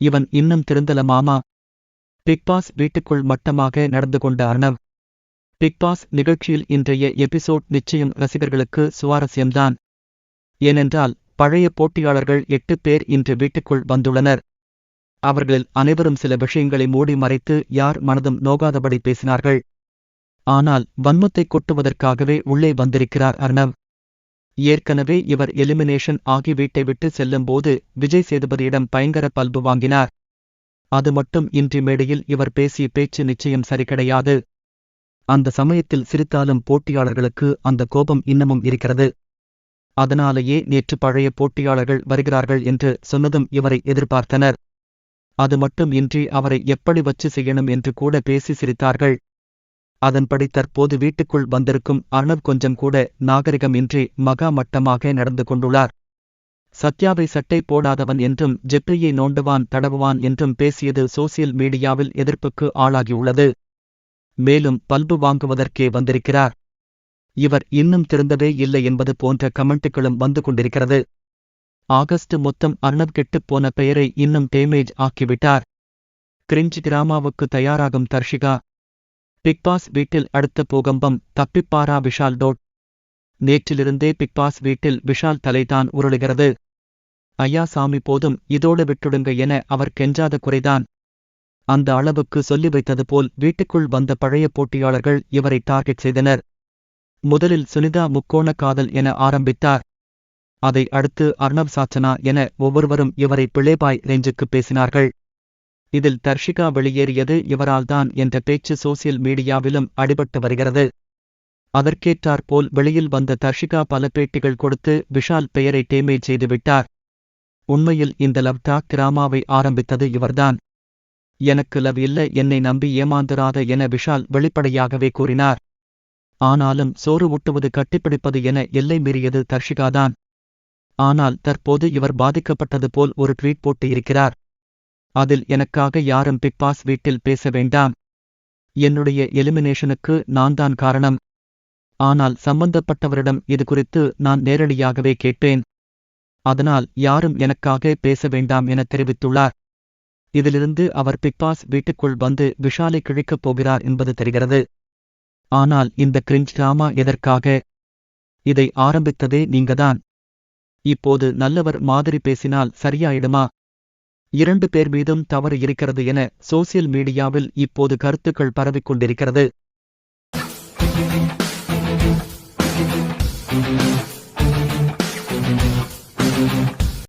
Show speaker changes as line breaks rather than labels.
இவன் இன்னும் திருந்தல மாமா. பிக்பாஸ் வீட்டுக்குள் மட்டமாக நடந்து கொண்ட அர்ணவ். பிக்பாஸ் நிகழ்ச்சியில் இன்றைய எபிசோட் நிச்சயம் ரசிகர்களுக்கு சுவாரஸ்யம்தான். ஏனென்றால் பழைய போட்டியாளர்கள் 8 பேர் இன்று வீட்டுக்குள் வந்துள்ளனர். அவர்களில் அனைவரும் சில விஷயங்களை மூடி மறைத்து யார் மனதும் நோகாதபடி பேசினார்கள். ஆனால் வன்மத்தை கொட்டுவதற்காகவே உள்ளே வந்திருக்கிறார் அர்ணவ். ஏற்கனவே இவர் எலிமினேஷன் ஆகி வீட்டை விட்டு செல்லும்போது விஜய் சேதுபதியிடம் பயங்கர பல்பு வாங்கினார். அது மட்டும் இன்றி மேடையில் இவர் பேசிய பேச்சு நிச்சயம் சரி கிடையாது. அந்த சமயத்தில் சிரித்தாலும் போட்டியாளர்களுக்கு அந்த கோபம் இன்னமும் இருக்கிறது. அதனாலேயே நேற்று பழைய போட்டியாளர்கள் வருகிறார்கள் என்று சொன்னதும் இவரை எதிர்பார்த்தனர். அது மட்டும் இன்றி அவரை எப்படி வச்சு செய்யணும் என்று கூட பேசி சிரித்தார்கள். அதன்படி தற்போது வீட்டுக்குள் வந்திருக்கும் அர்ணவ் கொஞ்சம் கூட நாகரிகம் இன்றி மகா மட்டமாக நடந்து கொண்டுள்ளார். சத்யாவை சட்டை போடாதவன் என்றும் ஜெப்ரியை நோண்டுவான் தடவுவான் என்றும் பேசியது சோசியல் மீடியாவில் எதிர்ப்புக்கு ஆளாகியுள்ளது. மேலும் பல்பு வாங்குவதற்கே வந்திருக்கிறார். இவர் இன்னும் திருந்தவே இல்லை என்பது போன்ற கமெண்ட்டுகளும் வந்து கொண்டிருக்கிறது. ஆகஸ்ட் மொத்தம் அர்ணவ் கெட்டுப் போன பெயரை இன்னும் டேமேஜ் ஆக்கிவிட்டார். கிரிஞ்ச் டிராமாவுக்கு தயாராகும் தர்ஷிகா. பிக்பாஸ் வீட்டில் அடுத்த பூகம்பம் தப்பிப்பாரா விஷால்? நேற்றிலிருந்தே பிக்பாஸ் வீட்டில் விஷால் தலைதான் உருளுகிறது. ஐயா சாமி போதும், இதோடு விட்டுடுங்க என அவர் கெஞ்சாத குறைதான். அந்த அளவுக்கு சொல்லி வைத்தது போல் வீட்டுக்குள் வந்த பழைய போட்டியாளர்கள் இவரை டார்கெட் செய்தனர். முதலில் சுனிதா முக்கோண காதல் என ஆரம்பித்தார். அதை அடுத்து அர்ணவ் சாச்சனா என ஒவ்வொருவரும் இவரை பிளேபாய் ரேஞ்சுக்கு பேசினார்கள். இதில் தர்ஷிகா வெளியேறியது இவரால்தான் என்ற பேச்சு சோசியல் மீடியாவிலும் அடிபட்டு வருகிறது. அதற்கேற்றாற்போல் வெளியில் வந்த தர்ஷிகா பல பேட்டிகள் கொடுத்து விஷால் பெயரை டேமேஜ் செய்துவிட்டார். உண்மையில் இந்த லவ் டாக் டிராமாவை ஆரம்பித்தது இவர்தான். எனக்கு லவ் இல்ல, என்னை நம்பி ஏமாந்துராத என விஷால் வெளிப்படையாகவே கூறினார். ஆனாலும் சோறு ஊட்டுவது கட்டிப்பிடிப்பது என எல்லை மீறியது தர்ஷிகாதான். ஆனால் தற்போது இவர் பாதிக்கப்பட்டது போல் ஒரு ட்வீட் போட்டு இருக்கிறார். அதில் எனக்காக யாரும் பிக்பாஸ் வீட்டில் பேச வேண்டாம். என்னுடைய எலிமினேஷனுக்கு நான்தான் காரணம். ஆனால் சம்பந்தப்பட்டவரிடம் இது குறித்து நான் நேரடியாகவே கேட்டேன். அதனால் யாரும் எனக்காக பேச வேண்டாம் என தெரிவித்துள்ளார். இதிலிருந்து அவர் பிக்பாஸ் வீட்டுக்குள் வந்து விஷாலை கிழிக்கப் போகிறார் என்பது தெரிகிறது. ஆனால் இந்த கிரிஞ்ச் டிராமா எதற்காக? இதை ஆரம்பித்ததே நீங்கதான். இப்போது நல்லவர் மாதிரி பேசினால் சரியாயிடுமா? 2 பேர் மீதும் தவறு இருக்கிறது என சோசியல் மீடியாவில் இப்போது கருத்துக்கள் பரவிக்கொண்டிருக்கிறது.